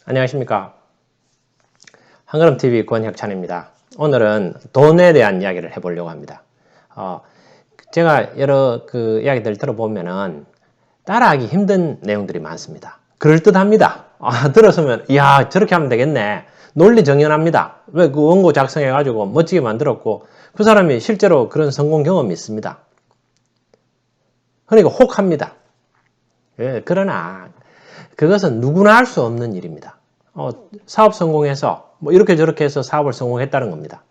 안녕하십니까. 한걸음TV 권혁찬입니다. 오늘은 돈에 대한 이야기를 해보려고 합니다. 제가 여러 이야기들 들어보면은 따라하기 힘든 내용들이 많습니다. 그럴듯합니다. 들었으면, 이야, 저렇게 하면 되겠네. 논리 정연합니다. 왜 그 원고 작성해가지고 멋지게 만들었고, 그 사람이 실제로 그런 성공 경험이 있습니다. 그러니까 혹합니다. 예, 그러나 그것은 누구나 할 수 없는 일입니다. 사업 성공해서 뭐 이렇게 저렇게 해서 사업을 성공했다는 겁니다.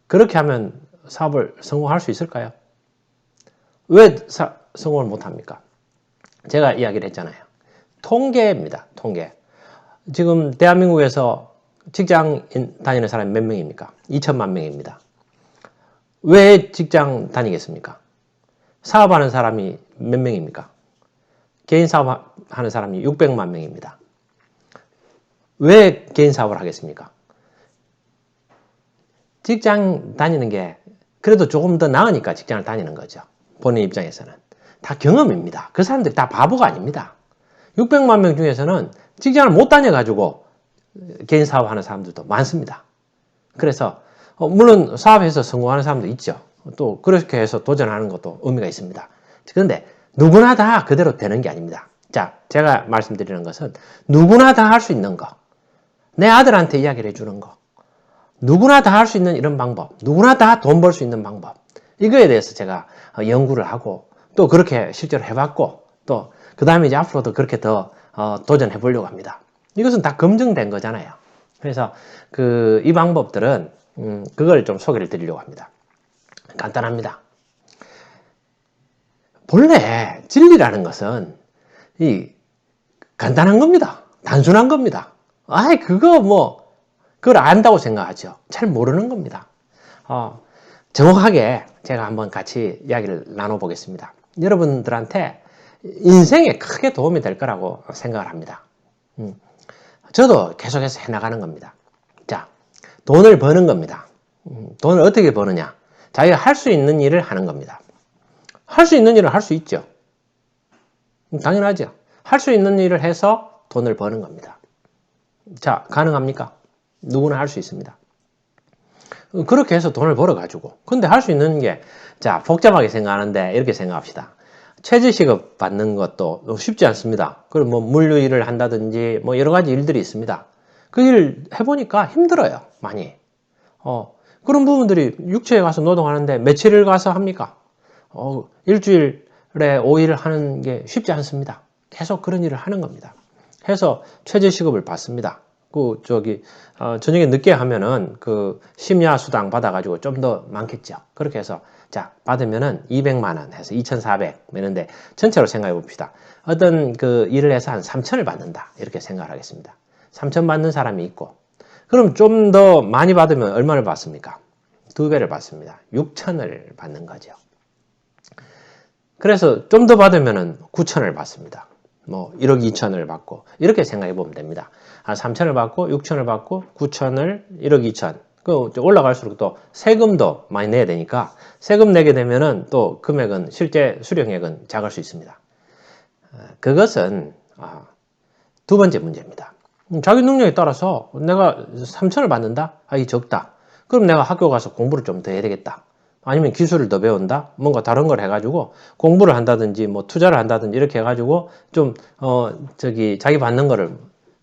그렇게 하면 사업을 성공할 수 있을까요? 왜 성공을 못합니까? 제가 이야기를 했잖아요. 통계입니다. 통계. 지금 대한민국에서 직장 다니는 사람이 몇 명입니까? 2천만 명입니다. 왜 직장 다니겠습니까? 사업하는 사람이 몇 명입니까? 개인 사업하는 사람이 600만 명입니다. 왜 개인 사업을 하겠습니까? 직장 다니는 게 그래도 조금 더 나으니까 직장을 다니는 거죠. 본인 입장에서는. 다 경험입니다. 그 사람들이 다 바보가 아닙니다. 600만 명 중에서는 직장을 못 다녀가지고 개인 사업하는 사람들도 많습니다. 그래서 물론 사업에서 성공하는 사람도 있죠. 또 그렇게 해서 도전하는 것도 의미가 있습니다. 그런데 누구나 다 그대로 되는 게 아닙니다. 자, 제가 말씀드리는 것은 누구나 다 할 수 있는 거. 내 아들한테 이야기를 해주는 거. 누구나 다 할 수 있는 이런 방법. 누구나 다 돈 벌 수 있는 방법. 이거에 대해서 제가 연구를 하고 또 그렇게 실제로 해봤고 또 그 다음에 이제 앞으로도 그렇게 더 도전해 보려고 합니다. 이것은 다 검증된 거잖아요. 그래서 이 방법들은 그걸 좀 소개를 드리려고 합니다. 간단합니다. 본래 진리라는 것은 간단한 겁니다. 단순한 겁니다. 그걸 안다고 생각하죠. 잘 모르는 겁니다. 정확하게 제가 한번 같이 이야기를 나눠보겠습니다. 여러분들한테 인생에 크게 도움이 될 거라고 생각을 합니다. 저도 계속해서 해나가는 겁니다. 자, 돈을 버는 겁니다. 돈을 어떻게 버느냐? 자기가 할 수 있는 일을 하는 겁니다. 할 수 있는 일을 할 수 있죠. 당연하죠. 할 수 있는 일을 해서 돈을 버는 겁니다. 자, 가능합니까? 누구나 할 수 있습니다. 그렇게 해서 돈을 벌어가지고. 근데 할 수 있는 게, 자, 복잡하게 생각하는데 이렇게 생각합시다. 최저시급 받는 것도 쉽지 않습니다. 그리고 뭐 물류 일을 한다든지 뭐 여러 가지 일들이 있습니다. 그 일 해보니까 힘들어요. 많이. 그런 부분들이 육체에 가서 노동하는데 며칠을 가서 합니까? 일주일에 5일 하는 게 쉽지 않습니다. 계속 그런 일을 하는 겁니다. 해서 최저시급을 받습니다. 저녁에 늦게 하면은 심야수당 받아가지고 좀 더 많겠죠. 그렇게 해서, 자, 받으면은 200만원 해서 2,400 이런데 전체로 생각해 봅시다. 어떤 일을 해서 한 3,000을 받는다. 이렇게 생각을 하겠습니다. 3,000 받는 사람이 있고, 그럼 좀 더 많이 받으면 얼마를 받습니까? 2배를 받습니다. 6,000을 받는 거죠. 그래서 좀 더 받으면은 9,000을 받습니다. 1억 2천을 받고 이렇게 생각해 보면 됩니다. 3천을 받고 6천을 받고 9천을 1억 2천 올라갈수록 또 세금도 많이 내야 되니까 세금 내게 되면은 또 금액은 실제 수령액은 작을 수 있습니다. 그것은 두 번째 문제입니다. 자기 능력에 따라서 내가 3천을 받는다? 이 적다. 그럼 내가 학교 가서 공부를 좀 더 해야 되겠다. 아니면 기술을 더 배운다? 뭔가 다른 걸 해가지고 공부를 한다든지 뭐 투자를 한다든지 이렇게 해가지고 좀, 자기 받는 거를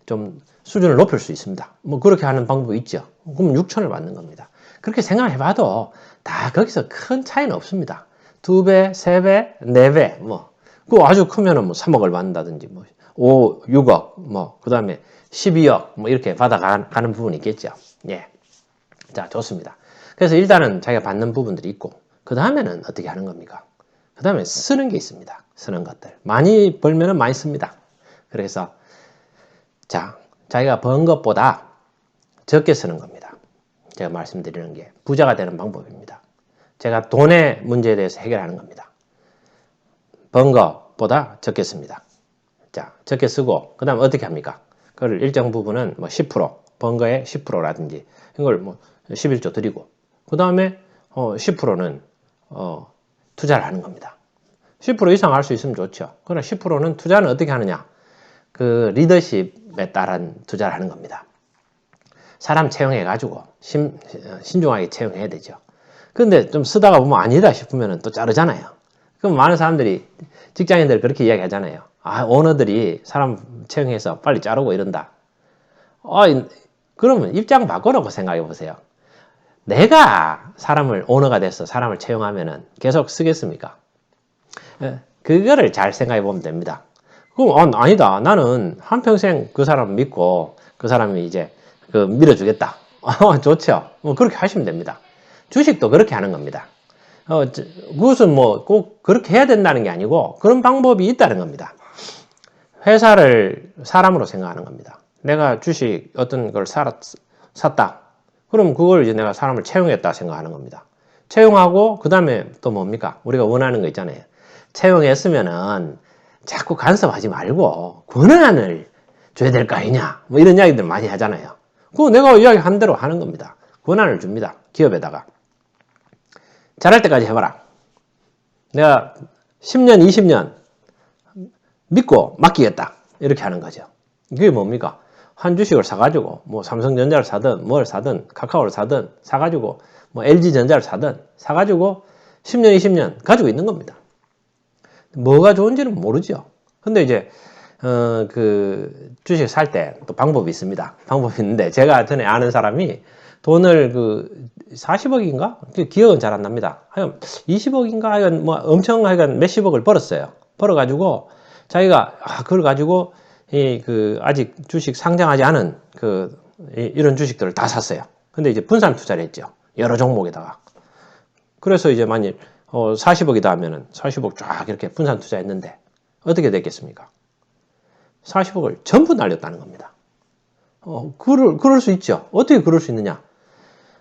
좀 수준을 높일 수 있습니다. 뭐 그렇게 하는 방법이 있죠. 그럼 6천을 받는 겁니다. 그렇게 생각해봐도 다 거기서 큰 차이는 없습니다. 2배, 3배, 4배, 아주 크면은 3억을 받는다든지 6억, 그 다음에 12억, 이렇게 받아가는 부분이 있겠죠. 예. 자, 좋습니다. 그래서 일단은 자기가 받는 부분들이 있고, 그 다음에는 어떻게 하는 겁니까? 그 다음에 쓰는 게 있습니다. 쓰는 것들. 많이 벌면은 많이 씁니다. 그래서, 자, 자기가 번 것보다 적게 쓰는 겁니다. 제가 말씀드리는 게 부자가 되는 방법입니다. 제가 돈의 문제에 대해서 해결하는 겁니다. 번 것보다 적게 씁니다. 자, 적게 쓰고, 그 다음에 어떻게 합니까? 그걸 일정 부분은 10%, 번 거의 10%라든지, 이걸 11조 드리고, 그 다음에 10%는 투자를 하는 겁니다. 10% 이상 할 수 있으면 좋죠. 그러나 10%는 투자는 어떻게 하느냐? 그 리더십에 따른 투자를 하는 겁니다. 사람 채용해가지고 신중하게 채용해야 되죠. 근데 좀 쓰다가 보면 아니다 싶으면 또 자르잖아요. 그럼 많은 사람들이, 직장인들 그렇게 이야기 하잖아요. 아, 오너들이 사람 채용해서 빨리 자르고 이런다. 그러면 입장 바꿔놓고 생각해 보세요. 내가 오너가 돼서 사람을 채용하면은 계속 쓰겠습니까? 그거를 잘 생각해 보면 됩니다. 그럼, 아니다. 나는 한평생 그 사람 믿고 그 사람이 이제 밀어주겠다. 좋죠. 그렇게 하시면 됩니다. 주식도 그렇게 하는 겁니다. 그것은 뭐 꼭 그렇게 해야 된다는 게 아니고 그런 방법이 있다는 겁니다. 회사를 사람으로 생각하는 겁니다. 내가 주식 어떤 걸 샀다. 그럼 그걸 이제 내가 사람을 채용했다 생각하는 겁니다. 채용하고 그 다음에 또 뭡니까? 우리가 원하는 거 있잖아요. 채용했으면은 자꾸 간섭하지 말고 권한을 줘야 될 거 아니냐. 뭐 이런 이야기들 많이 하잖아요. 그거 내가 이야기한 대로 하는 겁니다. 권한을 줍니다. 기업에다가. 잘할 때까지 해봐라. 내가 10년, 20년 믿고 맡기겠다. 이렇게 하는 거죠. 그게 뭡니까? 한 주식을 사가지고, 뭐 삼성전자를 사든, 뭘 사든, 카카오를 사든, 사가지고, 뭐 LG전자를 사든, 사가지고 10년, 20년 가지고 있는 겁니다. 뭐가 좋은지는 모르죠. 근데 이제, 그 주식 살 때 또 방법이 있습니다. 방법이 있는데, 제가 전에 아는 사람이 돈을 40억인가? 기억은 잘 안 납니다. 하여간 20억인가? 하여간 뭐 엄청 하여간 몇십억을 벌었어요. 벌어가지고, 자기가, 그걸 가지고, 아직 주식 상장하지 않은 이런 주식들을 다 샀어요. 근데 이제 분산 투자를 했죠. 여러 종목에다가. 그래서 이제 만일, 40억이다 하면은 40억 쫙 이렇게 분산 투자했는데, 어떻게 됐겠습니까? 40억을 전부 날렸다는 겁니다. 그럴 수 있죠. 어떻게 그럴 수 있느냐?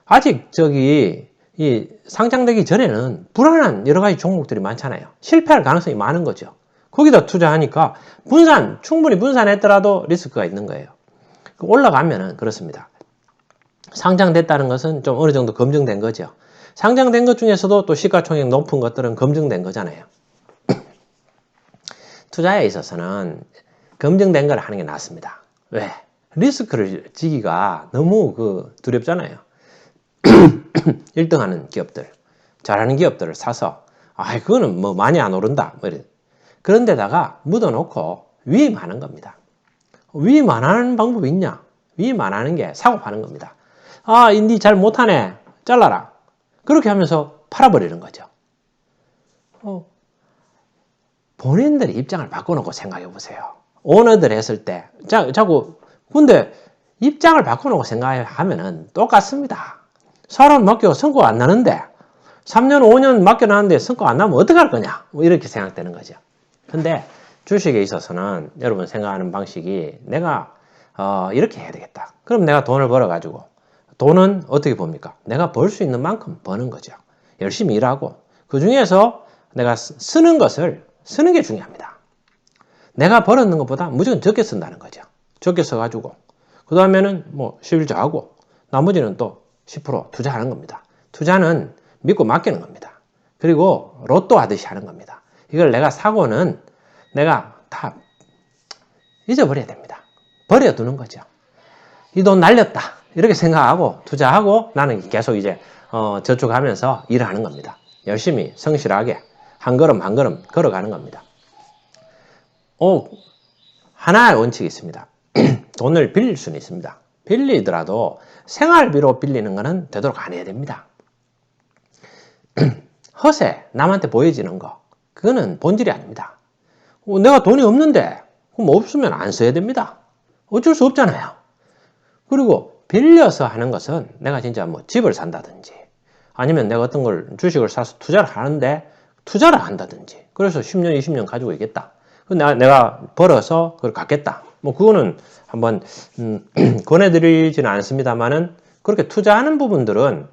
아직 이 상장되기 전에는 불안한 여러 가지 종목들이 많잖아요. 실패할 가능성이 많은 거죠. 거기다 투자하니까 충분히 분산했더라도 리스크가 있는 거예요. 올라가면은 그렇습니다. 상장됐다는 것은 좀 어느 정도 검증된 거죠. 상장된 것 중에서도 또 시가총액 높은 것들은 검증된 거잖아요. 투자에 있어서는 검증된 걸 하는 게 낫습니다. 왜? 리스크를 지기가 너무 두렵잖아요. 1등 하는 기업들, 잘하는 기업들을 사서, 그거는 뭐 많이 안 오른다. 뭐 그런 데다가 묻어놓고 위임 하는 겁니다. 위임 안 하는 방법이 있냐? 위임 안 하는 게 사고 파는 겁니다. 니 잘 못하네. 잘라라. 그렇게 하면서 팔아버리는 거죠. 본인들의 입장을 바꿔놓고 생각해 보세요. 오너들 했을 때, 근데 입장을 바꿔놓고 생각하면은 똑같습니다. 사람 맡겨 성과 안 나는데, 3년, 5년 맡겨놨는데 성과 안 나면 어떡할 거냐? 뭐 이렇게 생각되는 거죠. 근데 주식에 있어서는 여러분 생각하는 방식이 내가 이렇게 해야 되겠다. 그럼 내가 돈을 벌어가지고, 돈은 어떻게 봅니까? 내가 벌 수 있는 만큼 버는 거죠. 열심히 일하고 그 중에서 내가 쓰는 게 중요합니다. 내가 벌었는 것보다 무조건 적게 쓴다는 거죠. 적게 써가지고 그 다음에는 뭐 실자하고 나머지는 또 10% 투자하는 겁니다. 투자는 믿고 맡기는 겁니다. 그리고 로또 하듯이 하는 겁니다. 이걸 내가 사고는 내가 다 잊어버려야 됩니다. 버려두는 거죠. 이 돈 날렸다. 이렇게 생각하고 투자하고 나는 계속 이제 저축하면서 일을 하는 겁니다. 열심히 성실하게 한 걸음 한 걸음 걸어가는 겁니다. 하나의 원칙이 있습니다. 돈을 빌릴 수는 있습니다. 빌리더라도 생활비로 빌리는 것은 되도록 안 해야 됩니다. 허세, 남한테 보여지는 거, 그거는 본질이 아닙니다. 내가 돈이 없는데, 그럼 없으면 안 써야 됩니다. 어쩔 수 없잖아요. 그리고 빌려서 하는 것은 내가 진짜 뭐 집을 산다든지, 아니면 내가 어떤 걸 주식을 사서 투자를 하는데, 투자를 한다든지, 그래서 10년, 20년 가지고 있겠다. 내가 벌어서 그걸 갖겠다. 뭐 그거는 한번 권해드리지는 않습니다만은 그렇게 투자하는 부분들은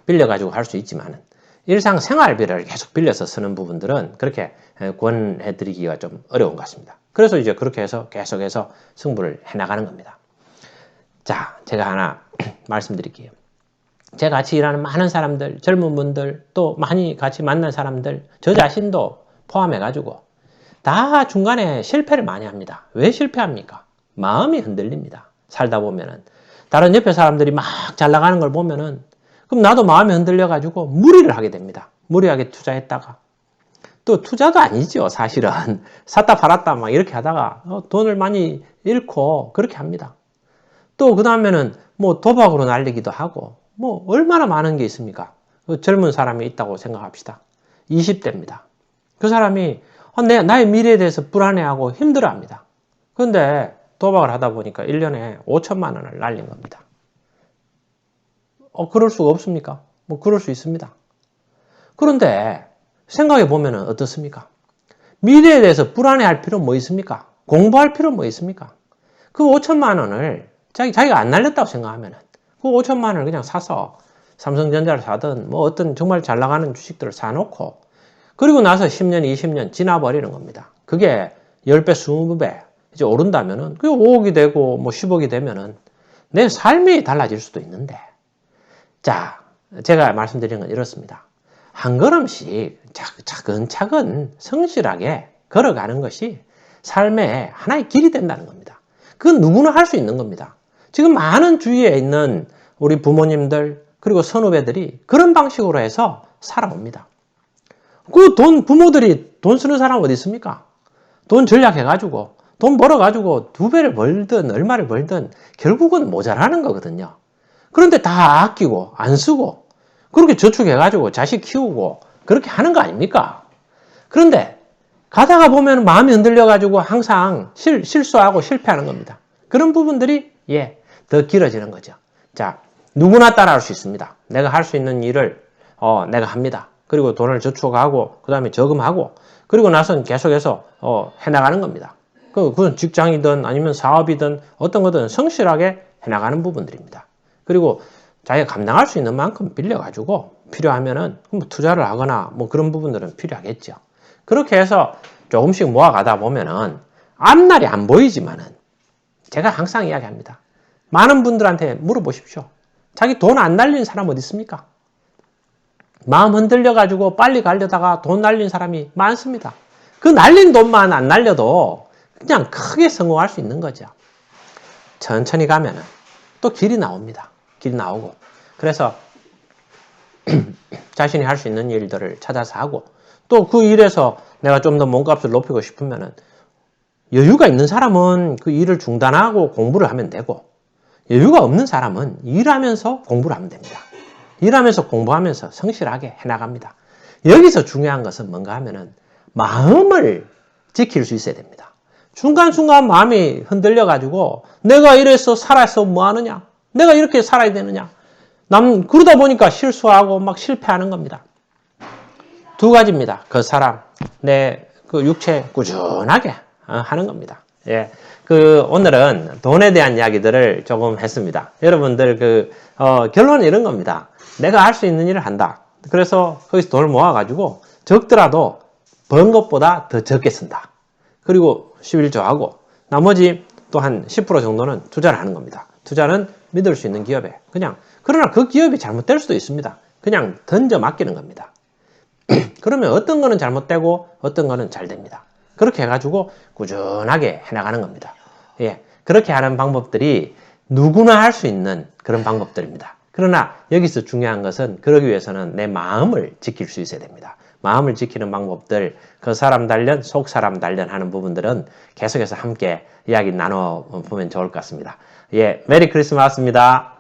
빌려가지고 할 수 있지만은 일상 생활비를 계속 빌려서 쓰는 부분들은 그렇게 권해드리기가 좀 어려운 것 같습니다. 그래서 이제 그렇게 해서 계속해서 승부를 해나가는 겁니다. 자, 제가 하나 말씀드릴게요. 제가 같이 일하는 많은 사람들, 젊은 분들, 또 많이 같이 만난 사람들, 저 자신도 포함해가지고 다 중간에 실패를 많이 합니다. 왜 실패합니까? 마음이 흔들립니다. 살다 보면은. 다른 옆에 사람들이 막 잘 나가는 걸 보면은 그럼 나도 마음이 흔들려가지고 무리를 하게 됩니다. 무리하게 투자했다가. 또 투자도 아니죠, 사실은. 샀다 팔았다 막 이렇게 하다가 돈을 많이 잃고 그렇게 합니다. 또 그 다음에는 뭐 도박으로 날리기도 하고 뭐 얼마나 많은 게 있습니까? 젊은 사람이 있다고 생각합시다. 20대입니다. 그 사람이 나의 미래에 대해서 불안해하고 힘들어합니다. 그런데 도박을 하다 보니까 1년에 5천만 원을 날린 겁니다. 그럴 수가 없습니까? 뭐 그럴 수 있습니다. 그런데 생각해 보면 어떻습니까? 미래에 대해서 불안해할 필요는 뭐 있습니까? 공부할 필요는 뭐 있습니까? 그 5천만 원을 자기가 안 날렸다고 생각하면 그 5천만 원을 그냥 사서 삼성전자를 사든 뭐 어떤 정말 잘 나가는 주식들을 사놓고 그리고 나서 10년, 20년 지나버리는 겁니다. 그게 10배, 20배 이제 오른다면은 그게 5억이 되고 뭐 10억이 되면은 내 삶이 달라질 수도 있는데 자, 제가 말씀드린 건 이렇습니다. 한 걸음씩 차근차근 성실하게 걸어가는 것이 삶의 하나의 길이 된다는 겁니다. 그건 누구나 할 수 있는 겁니다. 지금 많은 주위에 있는 우리 부모님들 그리고 선후배들이 그런 방식으로 해서 살아옵니다. 부모들이 돈 쓰는 사람 어디 있습니까? 돈 전략해가지고 돈 벌어가지고 2배를 벌든 얼마를 벌든 결국은 모자라는 거거든요. 그런데 다 아끼고 안 쓰고 그렇게 저축해가지고 자식 키우고 그렇게 하는 거 아닙니까? 그런데 가다가 보면 마음이 흔들려가지고 항상 실수하고 실패하는 겁니다. 그런 부분들이 더 길어지는 거죠. 자, 누구나 따라할 수 있습니다. 내가 할 수 있는 일을 내가 합니다. 그리고 돈을 저축하고 그 다음에 저금하고 그리고 나서는 계속해서 해나가는 겁니다. 그건 직장이든 아니면 사업이든 어떤 거든 성실하게 해나가는 부분들입니다. 그리고 자기가 감당할 수 있는 만큼 빌려가지고 필요하면은 뭐 투자를 하거나 뭐 그런 부분들은 필요하겠죠. 그렇게 해서 조금씩 모아가다 보면은 앞날이 안 보이지만은 제가 항상 이야기합니다. 많은 분들한테 물어보십시오. 자기 돈 안 날린 사람 어디 있습니까? 마음 흔들려가지고 빨리 가려다가 돈 날린 사람이 많습니다. 그 날린 돈만 안 날려도 그냥 크게 성공할 수 있는 거죠. 천천히 가면은 또 길이 나옵니다. 길이 나오고. 그래서 자신이 할 수 있는 일들을 찾아서 하고 또 그 일에서 내가 좀 더 몸값을 높이고 싶으면은 여유가 있는 사람은 그 일을 중단하고 공부를 하면 되고 여유가 없는 사람은 일하면서 공부를 하면 됩니다. 일하면서 공부하면서 성실하게 해나갑니다. 여기서 중요한 것은 뭔가 하면은 마음을 지킬 수 있어야 됩니다. 순간순간 마음이 흔들려가지고 내가 이래서 살아서 뭐 하느냐? 내가 이렇게 살아야 되느냐? 그러다 보니까 실수하고 막 실패하는 겁니다. 두 가지입니다. 그 사람, 내 그 육체 꾸준하게 하는 겁니다. 오늘은 돈에 대한 이야기들을 조금 했습니다. 여러분들 결론은 이런 겁니다. 내가 할 수 있는 일을 한다. 그래서 거기서 돈을 모아가지고 적더라도 번 것보다 더 적게 쓴다. 그리고 11조 하고 나머지 또 한 10% 정도는 투자를 하는 겁니다. 투자는 믿을 수 있는 기업에 그러나 그 기업이 잘못될 수도 있습니다. 그냥 던져 맡기는 겁니다. 그러면 어떤 거는 잘못되고 어떤 거는 잘 됩니다. 그렇게 해가지고 꾸준하게 해나가는 겁니다. 그렇게 하는 방법들이 누구나 할 수 있는 그런 방법들입니다. 그러나 여기서 중요한 것은 그러기 위해서는 내 마음을 지킬 수 있어야 됩니다. 마음을 지키는 방법들, 그 사람 단련, 속 사람 단련 하는 부분들은 계속해서 함께 이야기 나눠보면 좋을 것 같습니다. 메리 크리스마스입니다.